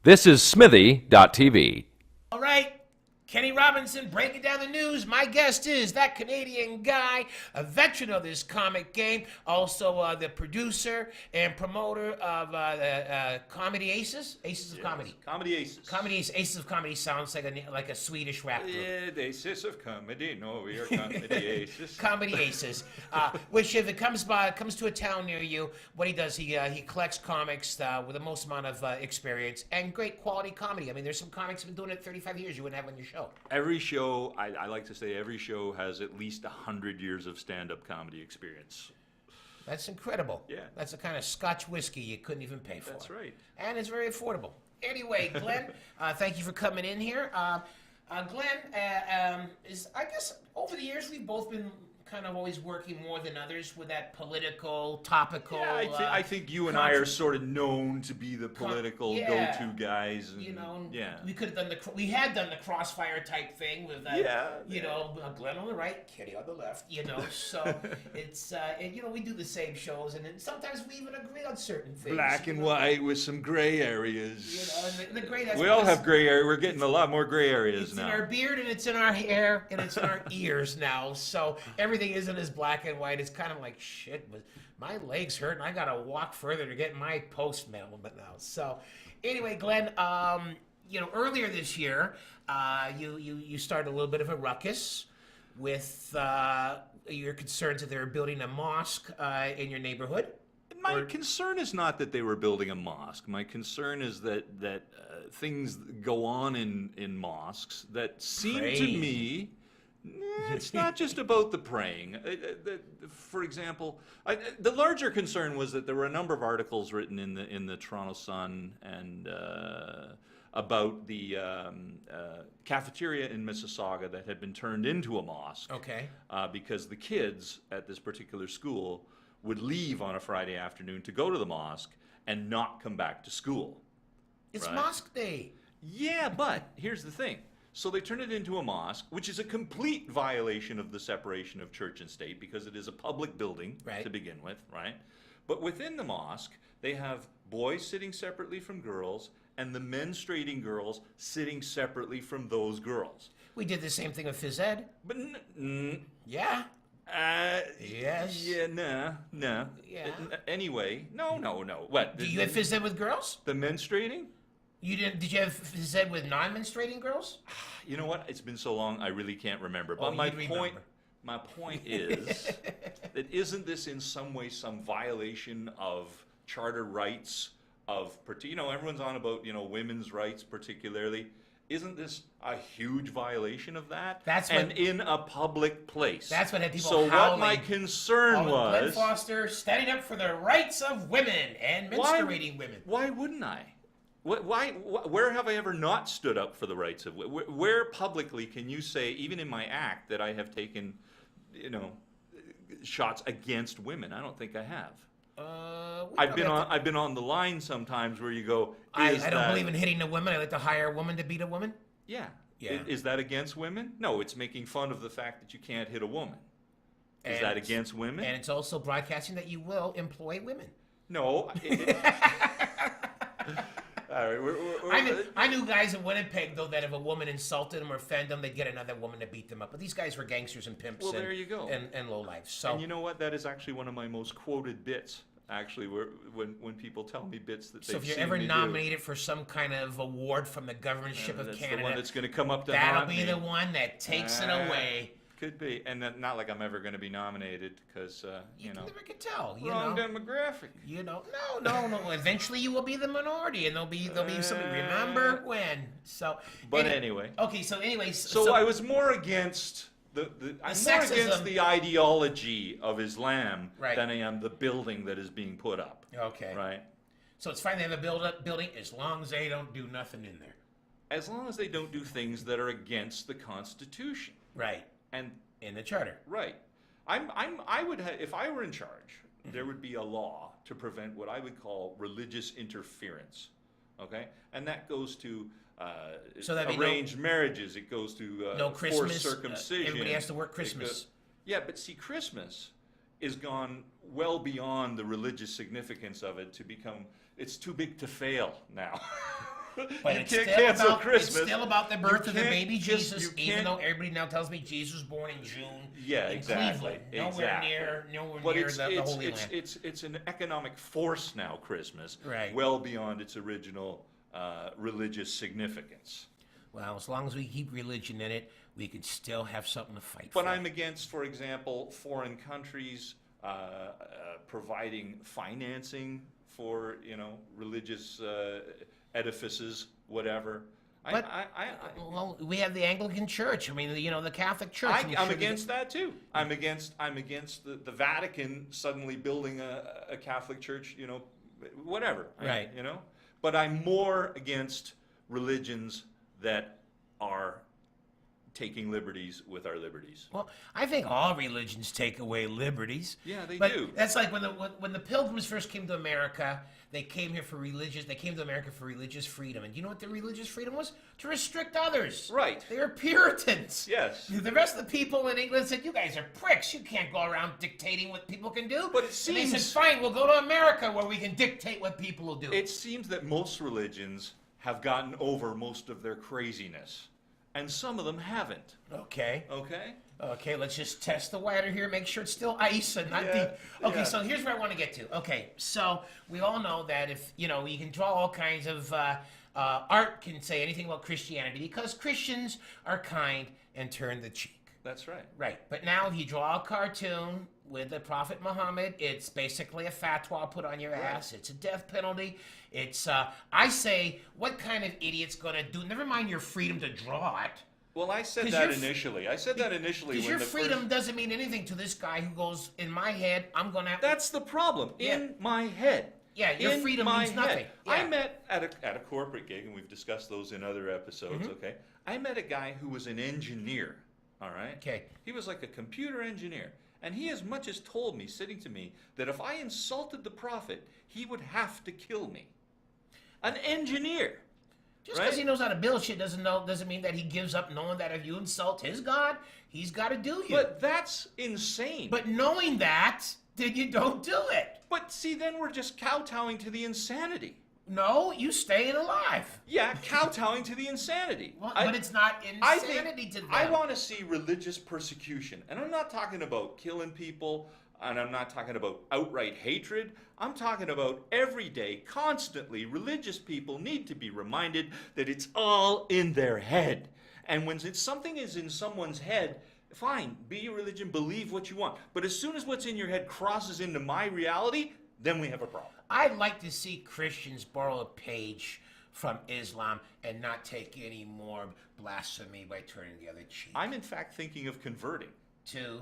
This is Smithy.tv. All right, Kenny Robinson breaking down the news. My guest is that Canadian guy, a veteran of this comic game, also the producer and promoter of Comedy Aces, Aces of Comedy. Comedy Aces. Comedy Aces of Comedy sounds like a Swedish rap group. Yeah, the Aces of Comedy. No, we are Comedy Aces. Comedy Aces, which if it comes to a town near you, what he does, he collects comics with the most amount of experience and great quality comedy. I mean, there's some comics who've been doing it 35 years you wouldn't have on your show. Every show, I like to say every show has at least 100 years of stand-up comedy experience. That's incredible. Yeah. That's the kind of Scotch whiskey you couldn't even pay for. That's right. And it's very affordable. Anyway, Glenn, thank you for coming in here. Glenn, I guess over the years we've both been kind of always working more than others with that political, topical. Yeah, I think you and I are sort of known to be the political go-to guys. And, we could have done we had done the crossfire type thing with Glenn on the right, Kenny on the left. So it's we do the same shows, and then sometimes we even agree on certain things. Black and white with some gray areas. And the gray. We all have gray area. We're getting a lot more gray areas now. It's in our beard, and it's in our hair, and it's in our ears now. So everything isn't as black and white. It's kind of like shit, but my legs hurt and I gotta walk further to get my post mail now. So anyway, Glenn, earlier this year, you started a little bit of a ruckus with your concerns that they were building a mosque in your neighborhood. My concern is not that they were building a mosque. My concern is that things go on in mosques that seem to me. It's not just about the praying. For example, the larger concern was that there were a number of articles written in the Toronto Sun and about the cafeteria in Mississauga that had been turned into a mosque. Okay. Because the kids at this particular school would leave on a Friday afternoon to go to the mosque and not come back to school. It's Mosque Day. Yeah, but here's the thing. So they turn it into a mosque, which is a complete violation of the separation of church and state because it is a public building to begin with, right? But within the mosque, they have boys sitting separately from girls and the menstruating girls sitting separately from those girls. We did the same thing with phys ed. But Yeah. Yes. Yeah, no. Yeah. Anyway, no. What? Do you have phys ed with girls? The menstruating? You didn't? Did you have phys ed with non-menstruating girls? You know what? It's been so long, I really can't remember. But my point is that isn't this in some way some violation of charter rights of, everyone's on about, women's rights particularly. Isn't this a huge violation of that? And in a public place. That's what had people So howling. what my concern was... Glen Foster standing up for the rights of women and menstruating women. Why wouldn't I? Where have I ever not stood up for the rights of women? Where publicly can you say, even in my act, that I have taken, shots against women? I don't think I have. I've been on the line sometimes where you go. I don't believe in hitting a woman. I like to hire a woman to beat a woman. Yeah. Yeah. Is that against women? No, it's making fun of the fact that you can't hit a woman. Is that against women? And it's also broadcasting that you will employ women. No. All right, I knew guys in Winnipeg, though, that if a woman insulted them or offended them, they'd get another woman to beat them up. But these guys were gangsters and pimps. Well, there you go. And lowlifes. So. And you know what? That is actually one of my most quoted bits, actually, when people tell me bits that they've seen me do. So if you're ever nominated for some kind of award from the governorship of That's Canada, the one that's going to come up to that'll be the one that takes it away. Could be, and not like I'm ever going to be nominated because you never can tell. Wrong demographic. No. Eventually, you will be the minority, and there'll be somebody. Remember when? So. But anyway. Okay. So anyway. So I was more against I'm more against the ideology of Islam than I am the building that is being put up. Okay. Right. So it's fine to have a building as long as they don't do nothing in there. As long as they don't do things that are against the Constitution. Right. And in the charter. Right. I would have, if I were in charge, there would be a law to prevent what I would call religious interference. Okay? And that goes to arranged marriages. It goes to no Christmas, forced circumcision. Everybody has to work Christmas. But see, Christmas is gone well beyond the religious significance of it to become, it's too big to fail now. But You it's can't still cancel about, Christmas. It's still about the birth of the can't baby just- Jesus, you even can't- though everybody now tells me Jesus was born in June. Yeah, in exactly. Cleveland, nowhere But near it's, the it's, Holy it's, Land. it's an economic force now, Christmas, Right. well beyond its original religious significance. Well, as long as we keep religion in it, we could still have something to fight But for. I'm against, for example, foreign countries providing financing for, religious edifices, whatever. But- Well, we have the Anglican Church. I mean, the Catholic Church. I'm against that too. I'm against the Vatican suddenly building a Catholic church, whatever. Right. But I'm more against religions that are taking liberties with our liberties. Well, I think all religions take away liberties. Yeah, they but do. That's like when the Pilgrims first came to America. They came here for religious. They came to America for religious freedom. And you know what their religious freedom was? To restrict others. Right. They were Puritans. Yes. The rest of the people in England said, "You guys are pricks. You can't go around dictating what people can do." But it And they seems- said, "Fine, we'll go to America where we can dictate what people will do." It seems that most religions have gotten over most of their craziness, and some of them haven't. Okay. Okay? Okay, let's just test the water here, make sure it's still ice and not Yeah, deep. Okay, yeah. so here's where I want to get to. Okay, so we all know that if, you can draw all kinds of, art can say anything about Christianity because Christians are kind and turn the cheek. That's right. Right, but now if you draw a cartoon with the Prophet Muhammad, it's basically a fatwa put on your ass. It's a death penalty. It's, I say, what kind of idiot's gonna do, never mind your freedom to draw it. Well, I said 'Cause that your f- initially. I said that initially Because when your the freedom first... doesn't mean anything to this guy who goes, in my head, I'm gonna. That's the problem. Yeah. In my head. Yeah, your In freedom my means nothing. head. Yeah. I met at a corporate gig, and we've discussed those in other episodes, Mm-hmm. okay? I met a guy who was an engineer, all right? Okay. He was like a computer engineer. And he as much as told me, sitting to me, that if I insulted the prophet, he would have to kill me. An engineer. Just because right? he knows how to build shit doesn't mean that he gives up knowing that if you insult his God, he's got to do you. But that's insane. But knowing that, then you don't do it. But see, then we're just kowtowing to the insanity. No, you staying alive. Yeah, kowtowing to the insanity. Well, but it's not I insanity think to them. I want to see religious persecution. And I'm not talking about killing people, and I'm not talking about outright hatred. I'm talking about every day, constantly, religious people need to be reminded that it's all in their head. And when something is in someone's head, fine, be your religion, believe what you want. But as soon as what's in your head crosses into my reality, then we have a problem. I'd like to see Christians borrow a page from Islam and not take any more blasphemy by turning the other cheek. I'm in fact thinking of converting To,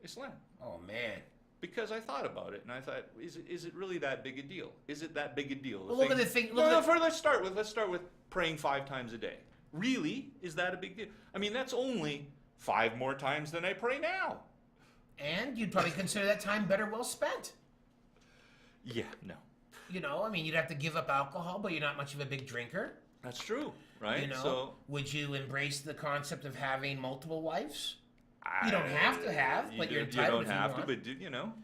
Islam. oh man. Because I thought about it and I thought, is it really that big a deal? Is it that big a deal? Well, look at the thing- look No, at the- let's start with praying 5 times a day. Really, is that a big deal? I mean, that's only 5 more times than I pray now. And you'd probably consider that time better well spent. Yeah, no, I mean, you'd have to give up alcohol, but you're not much of a big drinker. that's true, right? Would you embrace the concept of having multiple wives? You don't have to have, but you're entitled You don't if you have to, want.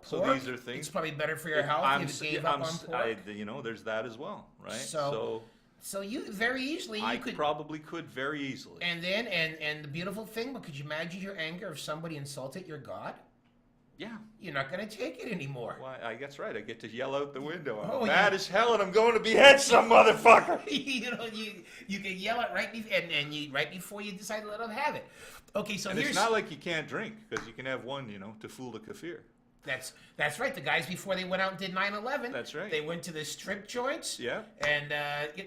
but So Pork, these are things. it's probably better for your health. You gave up on pork. there's that as well, right? So you very easily I you could. probably could very easily. And then and the beautiful thing, but could you imagine your anger if somebody insulted your God? Yeah. You're not going to take it anymore. Well, I guess right. I get to yell out the window. I'm Oh, mad yeah. as hell, and I'm going to behead some motherfucker. You can yell it right right before you decide to let them have it. Okay, so And here's it's not like you can't drink, because you can have one, to fool the kafir. that's right. The guys before they went out and did 9/11. That's right. They went to the strip joints. Yeah. And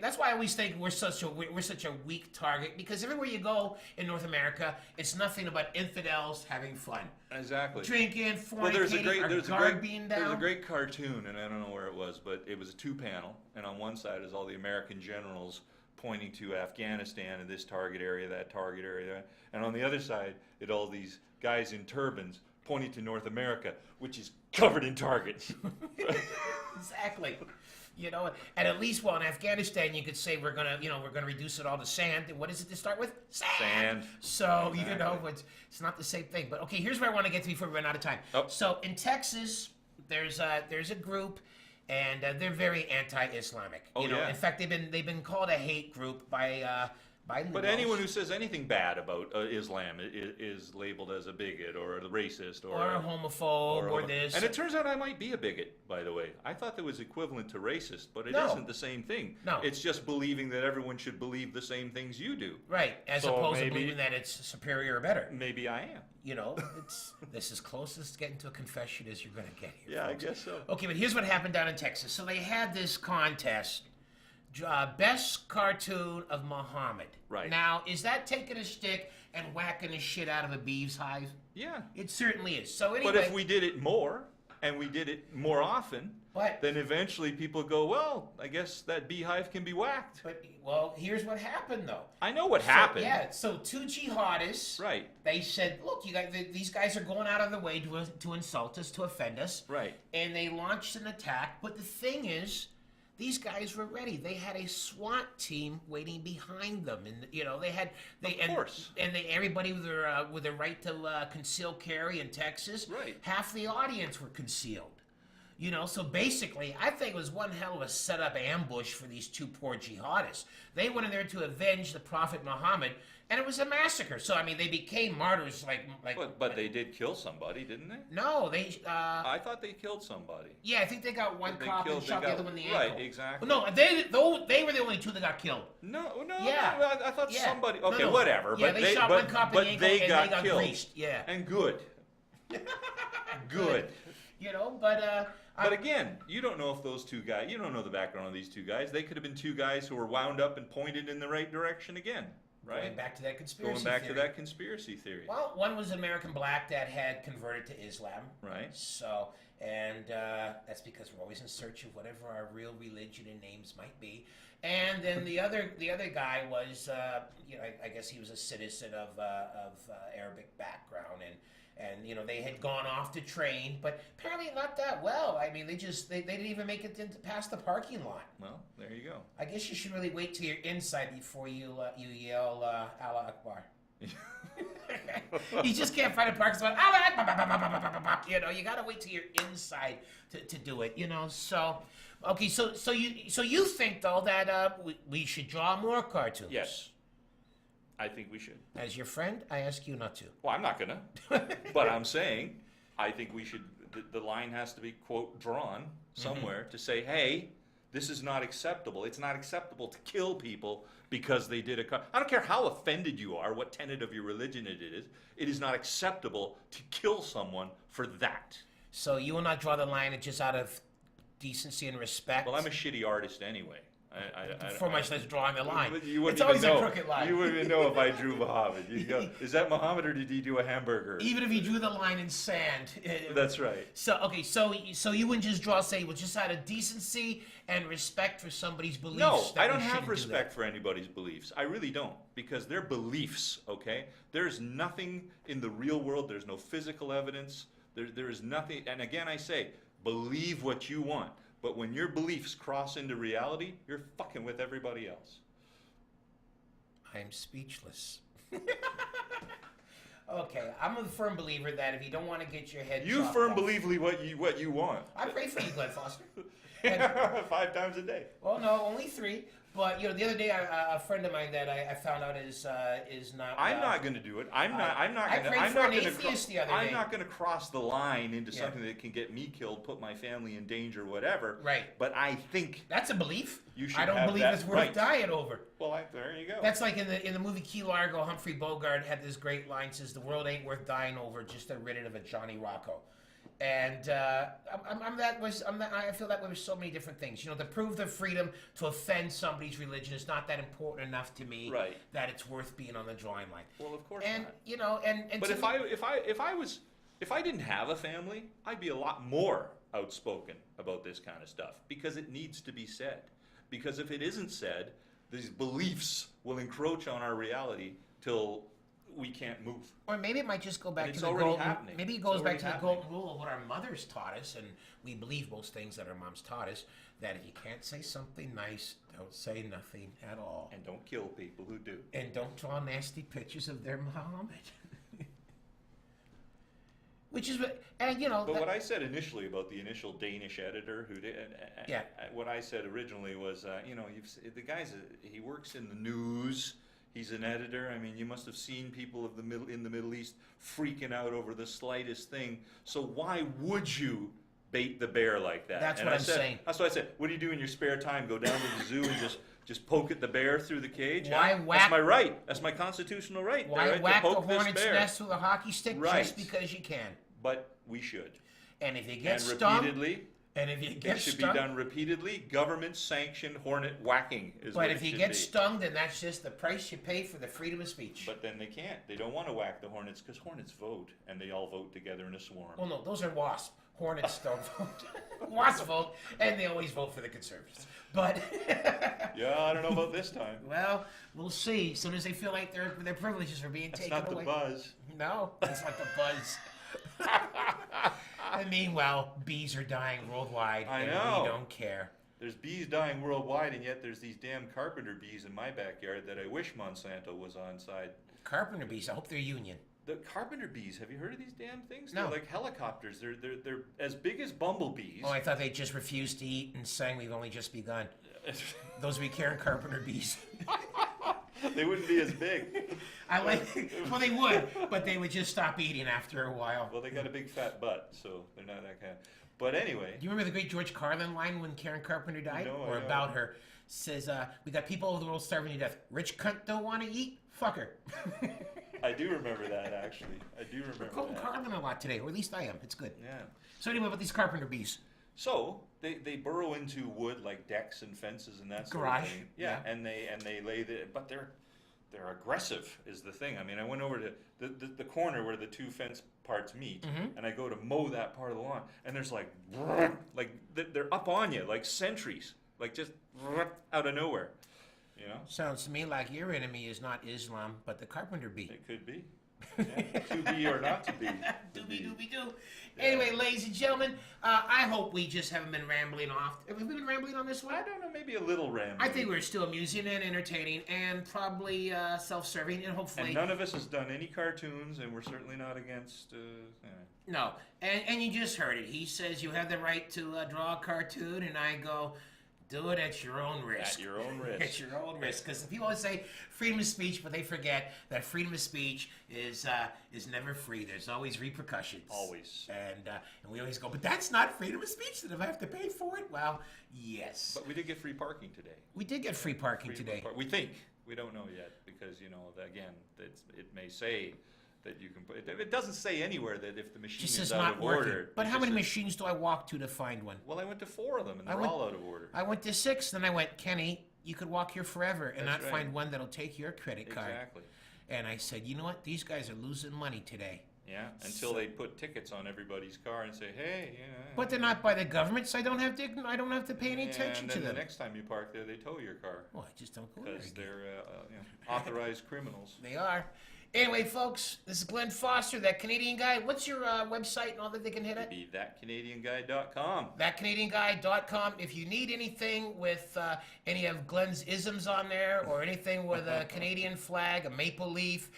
that's why I always think we're such a weak target, because everywhere you go in North America, it's nothing but infidels having fun, Exactly. drinking, Well, there's a fornicating, being down. there's a great cartoon, and I don't know where it was, but it was a 2-panel, and on one side is all the American generals pointing to Afghanistan and this target area, that target area, and on the other side, it all these guys in turbans pointing to North America, which is covered in targets. Exactly. And at least, in Afghanistan, you could say we're gonna reduce it all to sand. And what is it to start with? Sand. So it's not the same thing. But okay, here's where I want to get to before we run out of time. Oh. So in Texas, there's a group, and they're very anti-Islamic. Oh, you know, yeah. in fact, they've been called a hate group by But liberals. anyone who says anything bad about Islam is labeled as a bigot or a racist or or a homophobe or this. And it turns out I might be a bigot, by the way. I thought that was equivalent to racist, but it No. isn't the same thing. No. It's just believing that everyone should believe the same things you do. Right, as So opposed to maybe- believing that it's superior or better. Maybe I am. You know, this is closest to getting to a confession as you're going to get here. Yeah, folks. I guess so. Okay, but here's what happened down in Texas. So they had this contest, best cartoon of Muhammad. Right. Now, is that taking a stick and whacking the shit out of a bee's hive? Yeah. It certainly is. So anyway, But if we did it more, and we did it more often, But- then eventually people go, well, I guess that beehive can be whacked. well, here's what happened though. I know what So, happened. yeah, so two jihadists. Right. They said, "Look, you guys, these guys are going out of their way to insult us, to offend us." Right. And they launched an attack. But the thing is, these guys were ready. They had a SWAT team waiting behind them, and you know Of course. and everybody with the right to conceal carry in Texas. Right. Half the audience were concealed. You know, so basically, I think it was one hell of a set-up ambush for these two poor jihadists. They went in there to avenge the Prophet Muhammad, and it was a massacre. So, I mean, they became martyrs like But they did kill somebody, didn't they? no, they, I thought they killed somebody. yeah, I think they got one They cop and killed- they shot the got- other one in the right, ankle. exactly. Well, no, they were the only two that got killed. No, Yeah. no, I thought Yeah. somebody. No, Okay, no. whatever. Yeah, but they shot one cop in the ankle they and got they got killed. greased. Yeah. And good. Good. You know, but But again, you don't know if those two guys. You don't know the background of these two guys. They could have been two guys who were wound up and pointed in the right direction again, right? going back to that conspiracy Going back theory. to that conspiracy theory. Well, one was American black that had converted to Islam. Right. So, and that's because we're always in search of whatever our real religion and names might be. And then the other guy was, you know, I guess he was a citizen of Arabic background, and you know they had gone off to train, but apparently not that well. I mean, they didn't even make it past the parking lot. Well, there you go. I guess you should really wait till you're inside before you yell Allah Akbar. You just can't find a parking spot. Allah Akbar. You know, you gotta wait till you're inside to do it. You know, so okay, so you think though that we should draw more cartoons? Yes. I think we should. As your friend, I ask you not to. Well, I'm not gonna. But I'm saying, I think we should. The line has to be quote drawn somewhere to say, hey, this is not acceptable. It's not acceptable to kill people because they did a. I don't care how offended you are, what tenet of your religion it is. It is not acceptable to kill someone for that. So you will not draw the line just out of decency and respect. Well, I'm a shitty artist anyway. For much less drawing the line. You wouldn't It's always even a know. crooked line. You wouldn't even know if I drew Muhammad. You go, is that Muhammad or did he do a hamburger? Even if you drew the line in sand. That's right. So okay, so you wouldn't just draw, say, well, just out of decency and respect for somebody's beliefs. No, that I we don't have shouldn't do respect that. for anybody's beliefs. I really don't, because they're beliefs. Okay, there's nothing in the real world. There's no physical evidence. There is nothing. And again, I say, believe what you want. But when your beliefs cross into reality, you're fucking with everybody else. I'm speechless. Okay, I'm a firm believer that if you don't want to get your head You chopped firm off- believely what you want. I pray for you, Glen Foster. And, 5 times a day. well, no, only 3. But you know, the other day, a friend of mine that I found out is not. I'm not going to do it. I'm not I going to. prayed I'm for not an going atheist the other I'm day. not going to cross the line into Yeah. something that can get me killed, put my family in danger, whatever. Right. But I think. That's a belief. You should I don't have believe that it's worth right. dying over. Well, there you go. That's like in the movie Key Largo, Humphrey Bogart had this great line, says, "The world ain't worth dying over, just to rid it of a Johnny Rocco." And I feel that way with so many different things. You know, to prove the freedom to offend somebody's religion is not that important enough to me Right. that it's worth being on the drawing line. Well, of course And not. you know, and But to if me- I didn't have a family, I'd be a lot more outspoken about this kind of stuff because it needs to be said. Because if it isn't said, these beliefs will encroach on our reality till we can't move. Or maybe it might just go back And to it's the already golden. happening. Maybe it It's goes back already to the happening. golden rule of what our mothers taught us, and we believe most things that our moms taught us. That if you can't say something nice, don't say nothing at all, And don't kill people who do. and don't draw nasty pictures of their Muhammad. Which is what, and you know. But what I said initially about the initial Danish editor who did, Yeah. what I said originally was, you know, the guy's he works in the news. He's an editor. I mean, you must have seen people of in the Middle East freaking out over the slightest thing. So why would you bait the bear like that? That's what I'm saying. That's what I said. What do you do in your spare time? Go down to the zoo and just poke at the bear through the cage? Why huh? whack? That's my right. That's my constitutional right. Why right, whack to the poke this hornet's bear. nest with a hockey stick Right. just because you can? But we should. And if you get And stung, repeatedly. and if you It get should stung, be done repeatedly. Government-sanctioned hornet whacking is but what if it you should get be. stung, then that's just the price you pay for the freedom of speech. But then they can't. They don't want to whack the hornets because hornets vote, and they all vote together in a swarm. Well, no, those are wasps. Hornets don't vote. Wasps vote, and they always vote for the conservatives. But Yeah, I don't know about this time. well, we'll see. As soon as they feel like their privileges are being That's taken not the away. buzz. No, that's not the buzz. And meanwhile, bees are dying worldwide, I and know. we don't care. There's bees dying worldwide, and yet there's these damn carpenter bees in my backyard that I wish Monsanto was on side. Carpenter bees. I hope they're union. The carpenter bees, have you heard of these damn things? No. They're like helicopters. They're as big as bumblebees. Oh, I thought they just refused to eat and sang "We've Only Just Begun." Those would be Karen Carpenter bees. They wouldn't be as big. I like. Well, they would, but they would just stop eating after a while. Well, they got a big fat butt, so they're not that kind of. But anyway, Do you remember the great George Carlin line when Karen Carpenter died? No, I or don't. about her? Says, we got people all over the world starving to death. Rich cunt don't want to eat? Fuck her. I do remember that actually. I do remember Quoting that. Carlin a lot today, or at least I am. It's good. Yeah. So anyway, about these carpenter bees. So they burrow into wood like decks and fences and that sort Garage, of thing. Yeah, yeah. and they lay but they're aggressive is the thing. I mean, I went over to the corner where the two fence parts meet, and I go to mow that part of the lawn, and there's like they're up on you like sentries, like just out of nowhere. You know, Sounds to me like your enemy is not Islam, but the carpenter bee. it could be. Yeah. To be or not to be. Doobie doobie doo. Anyway, ladies and gentlemen, I hope we just haven't been rambling off. Have we been rambling on this one? I don't know, maybe a little rambling. I think we're still amusing and entertaining and probably self-serving and hopefully... And none of us has done any cartoons, and we're certainly not against. No, and you just heard it. He says you have the right to draw a cartoon, and I go, do it at your own risk. At your own risk. At your own risk. Because people always say freedom of speech, but they forget that freedom of speech is never free. There's always repercussions. Always. And we always go, but that's not freedom of speech. Then if I have to pay for it, well, yes. But we did get free parking today. We did get free parking today. We think. We don't know yet because, you know, again, it may say that you can put. It doesn't say anywhere that if the machine Just is says out not of working. order. But it how just many says- machines do I walk to find one? Well, I went to 4 of them, and I they're went- all out of order. I went to 6, then I went, Kenny, you could walk here forever and That's not right. find one that'll take your credit card. Exactly. And I said, you know what? These guys are losing money today. Yeah. Until they put tickets on everybody's car and say, hey, you know. But they're not by the government, so I don't have to pay any Yeah, attention and to then them. the next time you park there, they tow your car Well, I just don't go there because again. they're authorized criminals. They are. Anyway, folks, this is Glen Foster, that Canadian guy. What's your website and all that they can hit it? Be thatcanadianguy.com. ThatCanadianGuy.com. If you need anything with any of Glenn's isms on there or anything with a Canadian flag, a maple leaf,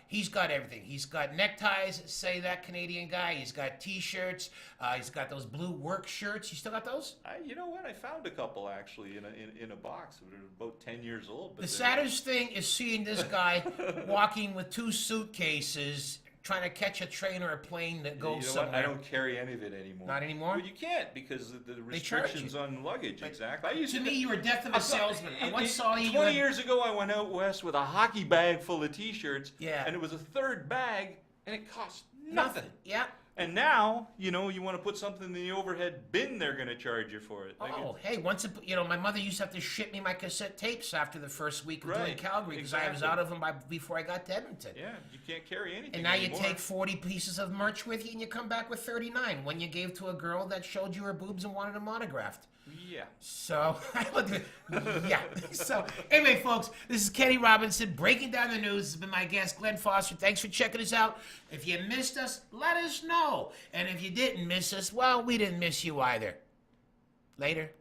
he's got everything. He's got neckties that say That Canadian Guy. He's got T-shirts. He's got those blue work shirts. You still got those? You know what? I found a couple actually in a box. They're about 10 years old. But The they're- saddest thing is seeing this guy walking with 2 suitcases trying to catch a train or a plane that You goes know somewhere. what? I don't carry any of it anymore. Not anymore? Well, you can't because of the They charge restrictions you. on luggage. Exactly. I used To me, you were death of a salesman. I once saw you. 20 years ago, I went out west with a hockey bag full of T-shirts. Yeah. And it was a third bag, and it cost nothing. Yeah. And now, you know, you want to put something in the overhead bin, they're going to charge you for it. Like Oh, hey, my mother used to have to ship me my cassette tapes after the first week of doing Right, Calgary because I was exactly. out of them before I got to Edmonton. Yeah, you can't carry anything And now you anymore. take 40 pieces of merch with you and you come back with 39 when you gave to a girl that showed you her boobs and wanted them autographed. Yeah. So, yeah. So, anyway, folks, this is Kenny Robinson breaking down the news. This has been my guest, Glen Foster. Thanks for checking us out. If you missed us, let us know. And if you didn't miss us, well, we didn't miss you either. Later.